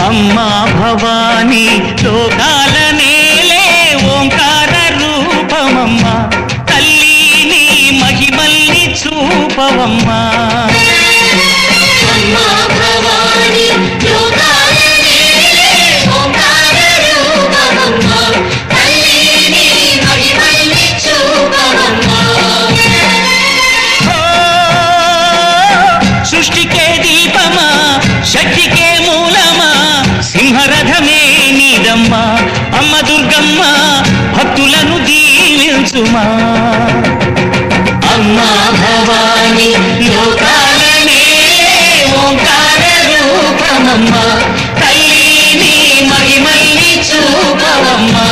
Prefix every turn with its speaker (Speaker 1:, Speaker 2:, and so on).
Speaker 1: అమ్మా భవానీ లోకాల నేలే ఓంకార రూపమమ్మా తల్లి నీ మహిమల్ని చూపవమ్మా
Speaker 2: అమ్మా భవానీ లోకాల నేలే ఓంకార రూపమమ్మా తల్లి నీ మహిమల్ని చూపవమ్మా
Speaker 1: సృష్టికే దీపమా శక్తికే మూలమా సింహరథమే నీదమ్మా అమ్మ దుర్గమ్మ భక్తులను దీవించుమా అమ్మా భవానీ లోకాల నేలే ఓంకార రూపమమ్మా తల్లి నీ మహిమల్ని చూపవమ్మా